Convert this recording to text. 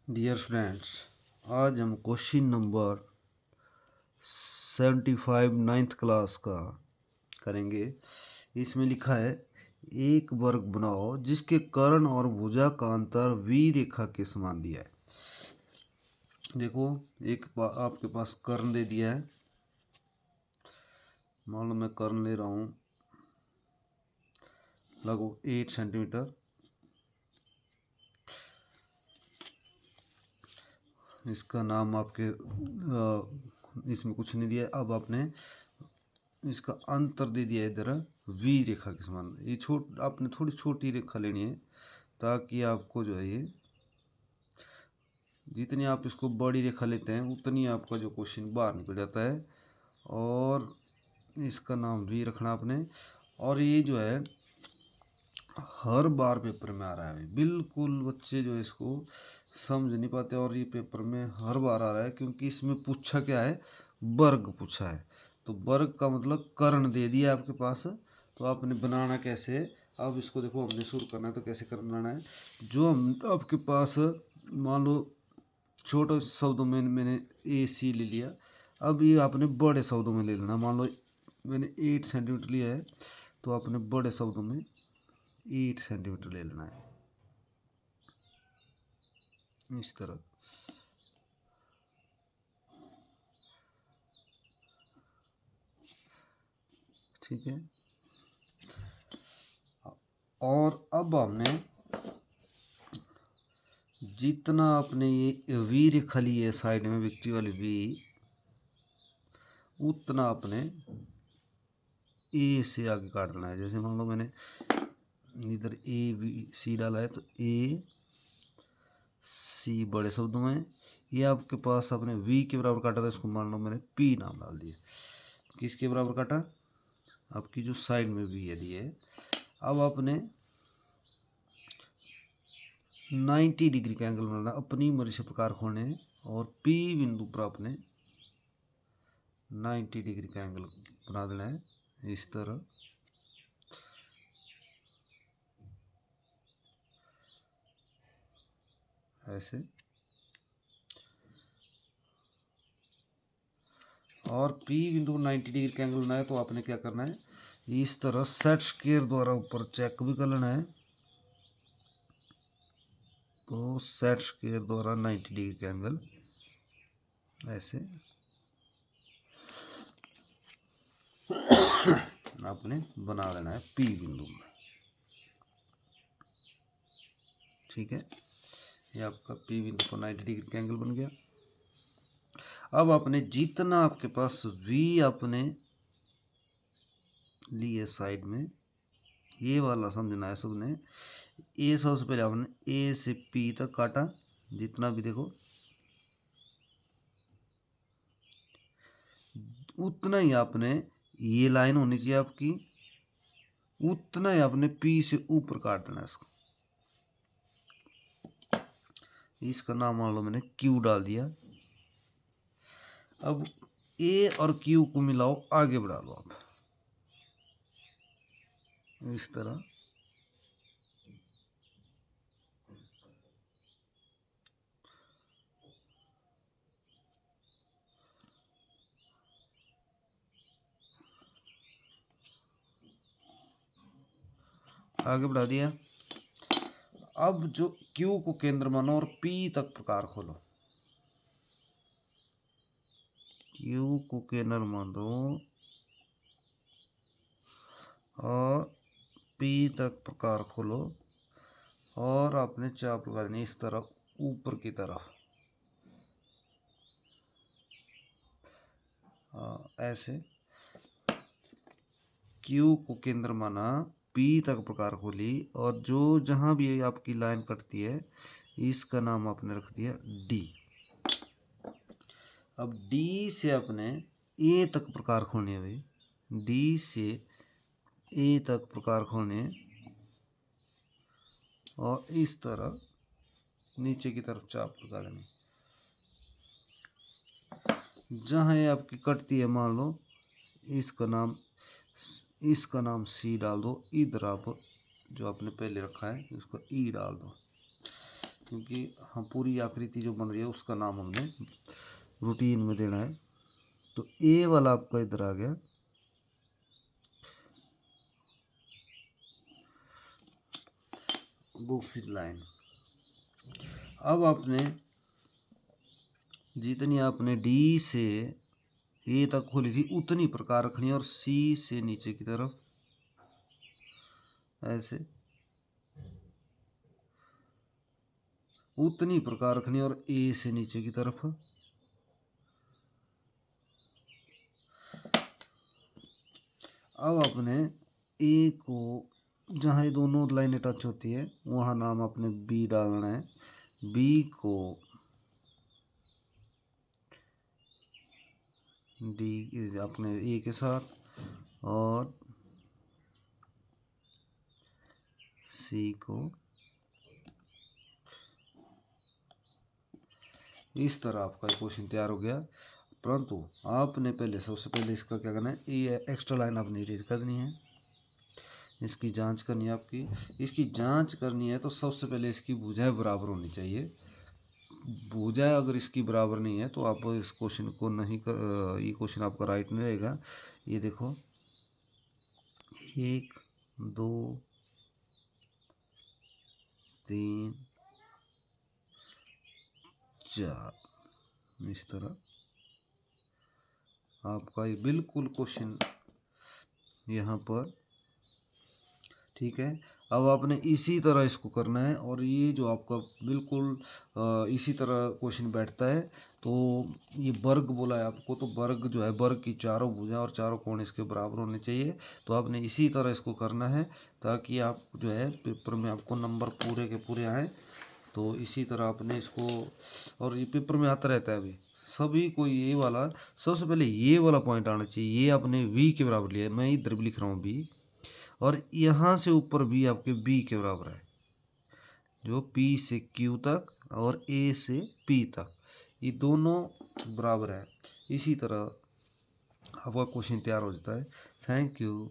Dear students, आज हम question number 75 ninth class का करेंगे। इसमें लिखा है एक वर्ग बनाओ जिसके कर्ण और भुजा का अंतर V रेखा के समान दिया है। देखो आपके पास कर्ण दे दिया है। मान लो मैं कर्ण ले रहा हूँ लगभग 8 सेंटीमीटर। इसका नाम आपके इसमें कुछ नहीं दिया। अब आपने इसका अंतर दे दिया इधर V रेखा के समान। ये आपने थोड़ी छोटी रेखा लेनी है ताकि आपको जो है ये जितनी आप इसको बड़ी रेखा लेते हैं उतनी आपका जो क्वेश्चन बाहर निकल जाता है। और इसका नाम V रखना आपने। और ये जो है हर बार पेपर में आ रहा है। बिल्कुल बच्चे जो इसको समझ नहीं पाते और ये पेपर में हर बार आ रहा है क्योंकि इसमें पूछा क्या है, वर्ग पूछा है। तो वर्ग का मतलब कर्ण दे दिया आपके पास। तो आपने बनाना कैसे, अब इसको देखो हमने शुरू करना है तो कैसे कर्ण बनाना है। जो हम आपके पास मान लो छोटे शब्दों में मैंने AC ले लिया। अब ये आपने बड़े शब्दों में ले लेना। मान लो मैंने 8 सेंटीमीटर लिया है तो आपने बड़े शब्दों में 8 सेंटीमीटर ले लेना है इस तरह। ठीक है। और अब हमने जितना आपने ये V रेखा ली है साइड में विक्ट्री वाली V, उतना आपने A से आगे काट देना है। जैसे मान लो मैंने इधर AC डाला है तो AC बड़े शब्दों में। ये आपके पास आपने V के बराबर काटा था, इसको मान लो मैंने P नाम डाल दिया। किसके बराबर काटा, आपकी जो साइड में V है दी है। अब आपने 90 डिग्री का एंगल बनाना, अपनी मर्जी से प्रकार खोलने और P बिंदु पर आपने 90 डिग्री का एंगल बना देना है इस तरह। ऐसे। और P बिंदु 90 डिग्री का एंगल बनाया तो आपने क्या करना है, इस तरह सेट स्क्वायर द्वारा ऊपर चेक भी कर लेना है। तो सेट स्क्वायर द्वारा 90 डिग्री का एंगल ऐसे आपने बना लेना है P बिंदु में। ठीक है, ये आपका P बिंदु पर 90 डिग्री का एंगल बन गया। अब आपने जितना आपके पास V आपने लिए साइड में, ये वाला समझना है सबने। A सबसे पहले आपने A से P तक काटा, जितना भी देखो उतना ही आपने, ये लाइन होनी चाहिए आपकी, उतना ही आपने P से ऊपर काट देना है इसको। इसका नाम मान लो मैंने Q डाल दिया। अब A और Q को मिलाओ, आगे बढ़ा लो आप इस तरह। आगे बढ़ा दिया। अब जो Q को केंद्र मानो और P तक प्रकार खोलो। Q को केंद्र मानो और P तक प्रकार खोलो और आपने चाप लगा देनी इस तरफ ऊपर की तरफ। ऐसे Q को केंद्र माना, P तक प्रकार खोली और जो जहां भी आपकी लाइन कटती है इसका नाम आपने रख दिया D। अब D से अपने A तक प्रकार खोलने है भाई। D से A तक प्रकार खोलने और इस तरह नीचे की तरफ चाप लगा देनी। जहाँ ये आपकी कटती है मान लो इसका नाम C डाल दो। इधर आप जो आपने पहले रखा है उसको E डाल दो। क्योंकि हम पूरी आकृति जो बन रही है उसका नाम हमने रूटीन में देना है। तो ए वाला आपका इधर आ गया, बॉक्सिंग लाइन। अब आपने जितनी आपने डी से ए तक खोली थी उतनी प्रकार रखनी है, और सी से नीचे की तरफ ऐसे उतनी प्रकार रखनी है, और ए से नीचे की तरफ। अब आपने ए को जहाँ ये दोनों लाइनें टच होती है वहाँ नाम आपने बी डालना है, बी को डी अपने ए के साथ, और सी को इस तरह आपका क्वेश्चन तैयार हो गया। परंतु आपने पहले सबसे पहले इसका क्या करना है, ये एक्स्ट्रा लाइन आपने इरेज करनी है, इसकी जांच करनी है आपकी। इसकी जांच करनी है तो सबसे पहले इसकी भुजाएं बराबर होनी चाहिए। भुजाएं अगर इसकी बराबर नहीं है तो आप इस क्वेश्चन को नहीं कर, ये क्वेश्चन आपका राइट नहीं रहेगा। ये देखो 1 2 3 4 इस तरह आपका ये बिल्कुल क्वेश्चन यहाँ पर ठीक है। अब आपने इसी तरह इसको करना है, और ये जो आपका बिल्कुल इसी तरह क्वेश्चन बैठता है। तो ये वर्ग बोला है आपको, तो वर्ग जो है, वर्ग की चारों भुजाएं और चारों कोण इसके बराबर होने चाहिए। तो आपने इसी तरह इसको करना है ताकि आप जो है पेपर में आपको नंबर पूरे के पूरे आए। तो इसी तरह आपने इसको, और ये पेपर में आता रहता है अभी सभी को, ये वाला सबसे पहले ये वाला पॉइंट आना चाहिए। ये आपने v के बराबर लिया है, मैं इधर भी लिख रहा हूँ v, और यहाँ से ऊपर भी आपके b के बराबर है, जो p से q तक और a से p तक, ये दोनों बराबर है। इसी तरह आपका क्वेश्चन तैयार हो जाता है। Thank you.